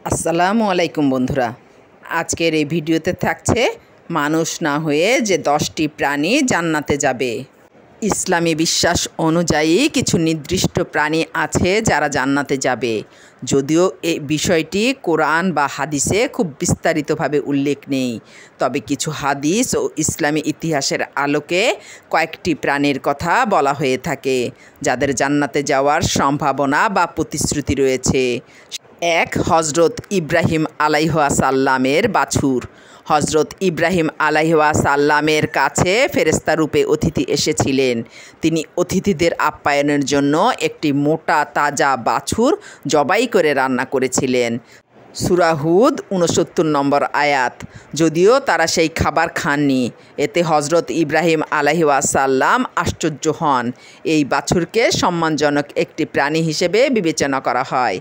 আসসালামু আলাইকুম বন্ধুরা, আজকের এই ভিডিওতে থাকছে মানুষ না হয়ে যে 10টি প্রাণী জান্নাতে যাবে। ইসলামী বিশ্বাস অনুযায়ী কিছু নির্দিষ্ট প্রাণী আছে যারা জান্নাতে যাবে। যদিও এই বিষয়টি কোরআন বা হাদিসে খুব বিস্তারিতভাবে উল্লেখ নেই, তবে কিছু হাদিস ও ইসলামী ইতিহাসের আলোকে কয়েকটি প্রাণীর কথা বলা হয়ে থাকে যাদের জান্নাতে যাওয়ার সম্ভাবনা বা প্রতিশ্রুতি রয়েছে। এক, হজরত ইব্রাহিম আলাইহিসসালামের বাছুর। হজরত ইব্রাহিম আলাইহিসসালামের কাছে ফেরেশতা রূপে অতিথি এসেছিলেন। তিনি অতিথিদের আপ্যায়নের জন্য একটি মোটা তাজা বাছুর জবাই করে রান্না করেছিলেন। সূরা হুদ ৬৯ নম্বর আয়াত। যদিও তারা সেই খাবার খাননি, এতে হজরত ইব্রাহিম আলাইহিসসালাম আশ্চর্য হন। এই বাছুরকে সম্মানজনক একটি প্রাণী হিসেবে বিবেচনা করা হয়।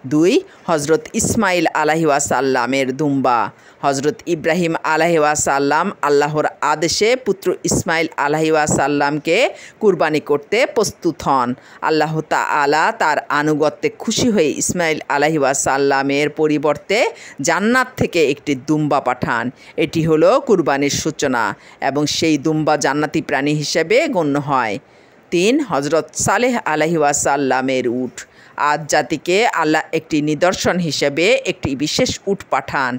২, হজরত ইসমাইল আলাইহিসসালামের দুম্বা। হজরত ইব্রাহিম আলাইহিসসালাম আল্লাহর আদেশে পুত্র ইসমাইল আলাইহিসসালামকে কুরবানি করতে প্রস্তুত হন। আল্লাহ তাআলা তার আনুগত্যে খুশি হয়ে ইসমাইল আলাইহিসসালামের পরিবর্তে জান্নাত থেকে একটি দুম্বা পাঠান। এটি হলো কুরবানির সূচনা এবং সেই দুম্বা জান্নাতি প্রাণী হিসেবে গণ্য হয়। ৩, হজরত সালেহ আলাইহিসসালামের উট। আদ জাতিকে আল্লাহ একটি নিদর্শন হিসেবে একটি বিশেষ উট পাঠান।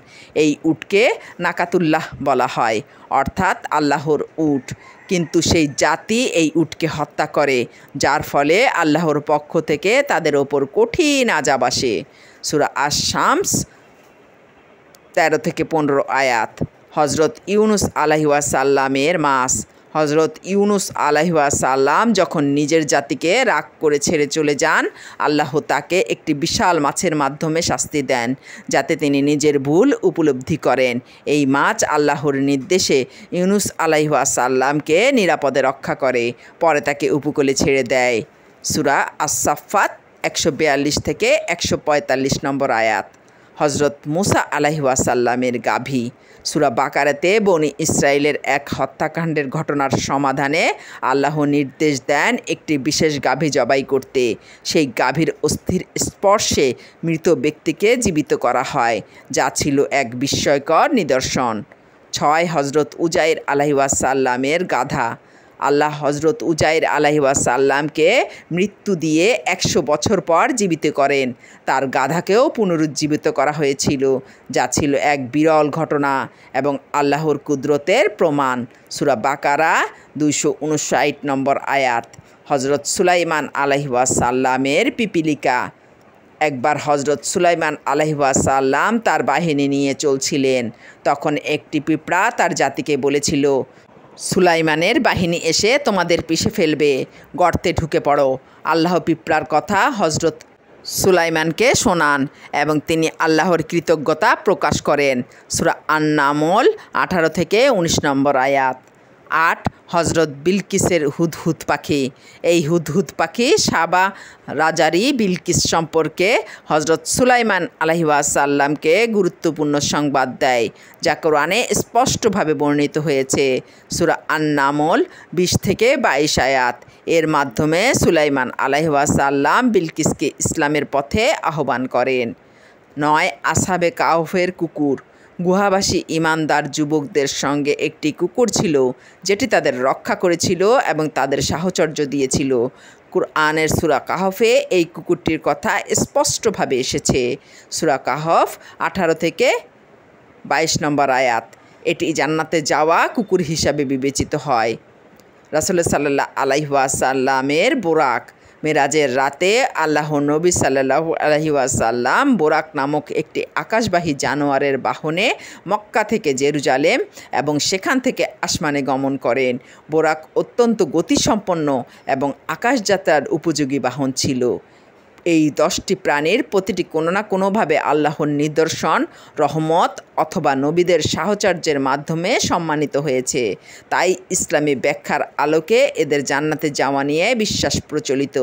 এই উটকে নাকাতুল্লাহ বলা হয়, অর্থাৎ আল্লাহর উট। কিন্তু সেই জাতি এই উটকে হত্যা করে, যার ফলে আল্লাহর পক্ষ থেকে তাদের ওপর কঠিন আযাব আসে। সূরা আশ-শামস ১৩-১৫ আয়াত। হজরত ইউনুস আলাইহিসসালামের মাছ। হজরত ইউনুস আলাইহিসসালাম যখন নিজের জাতিকে রাগ করে ছেড়ে চলে যান, আল্লাহ তাকে একটি বিশাল মাছের মাধ্যমে শাস্তি দেন, যাতে তিনি নিজের ভুল উপলব্ধি করেন। এই মাছ আল্লাহর নির্দেশে ইউনুস আলাইহিসসালামকে নিরাপদে রক্ষা করে, পরে তাকে উপকূলে ছেড়ে দেয়। সূরা আস-সাফফাত ১৪২-১৪৫ নম্বর আয়াত। হজরত মুসা আলাইহিসসালামের গাভী। সূরা বাকারাতে বনি ইসরায়েলের এক হত্যাকাণ্ডের ঘটনার সমাধানে আল্লাহ নির্দেশ দেন একটি বিশেষ গাভী জবাই করতে। সেই গাভীর অস্থির স্পর্শে মৃত ব্যক্তিকে জীবিত করা হয়, যা ছিল এক বিস্ময়কর নিদর্শন। ৬, হজরত উজাইর আলাইহিসসালামের গাধা। আল্লাহ হজরত উজাইর আলাইহিসসালামকে মৃত্যু দিয়ে ১০০ বছর পর জীবিত করেন। তার গাধাকেও পুনরুজ্জীবিত করা হয়েছিল, যা ছিল এক বিরল ঘটনা এবং আল্লাহর কুদরতের প্রমাণ। সূরা বাকারা ২৫৯ নম্বর আয়াত। হজরত সুলাইমান আলাইহিসসালামের পিপীলিকা। একবার হজরত সুলাইমান আলাইহিসসালাম তার বাহিনী নিয়ে চলছিলেন। তখন একটি পিঁপড়া তার জাতিকে বলেছিল, সুলাইমানের বাহিনী এসে তোমাদের পিষে ফেলবে, গর্তে ঢুকে পড়ো। আল্লাহ পিঁপড়ার কথা হজরত সুলাইমানকে শোনান এবং তিনি আল্লাহর কৃতজ্ঞতা প্রকাশ করেন। সূরা আন-নামল ১৮-১৯ নম্বর আয়াত। ৮, হজরত বিলকিসের হুদহুদ পাখি। এই হুদহুদ পাখি সাবা রাজারই বিলকিস সম্পর্কে হজরত সুলাইমান আলাইহিসসালামকে গুরুত্বপূর্ণ সংবাদ দেয়, যা কোরআনে স্পষ্টভাবে বর্ণিত হয়েছে। সূরা আন-নামল ২০-২২ আয়াত। এর মাধ্যমে সুলাইমান আলাইহিসসালাম বিলকিসকে ইসলামের পথে আহ্বান করেন। ৯, আসহাবে কাহফের কুকুর। গুহাবাসী ঈমানদার যুবকদের সঙ্গে একটি কুকুর ছিল, যেটি তাদের রক্ষা করেছিল এবং তাদের সাহচর্য দিয়েছিল। কুরআনের সূরা কাহফে এই কুকুরটির কথা স্পষ্টভাবে এসেছে। সূরা কাহফ ১৮-২২ নম্বর আয়াত। এটি জান্নাতে যাওয়া কুকুর হিসাবে বিবেচিত হয়। রাসূল সাল্লাল্লাহু আলাইহি ওয়াসাল্লামের বোরাক। মেরাজের রাতে আল্লাহ নবী সাল্লাল্লাহু আলাইহি ওয়াসাল্লাম বোরাক নামক একটি আকাশবাহী জানোয়ারের বাহনে মক্কা থেকে জেরুজালেম এবং সেখান থেকে আসমানে গমন করেন। বোরাক অত্যন্ত গতিসম্পন্ন এবং আকাশযাত্রার উপযোগী বাহন ছিল। এই 10টি প্রাণীর প্রতিটি কোনো না কোনোভাবে আল্লাহর নিদর্শন, রহমত অথবা নবীদের সাহচর্যের মাধ্যমে সম্মানিত হয়েছে। তাই ইসলামী ব্যাখ্যার আলোকে এদের জান্নাতে যাওয়া নিয়ে বিশ্বাস প্রচলিত।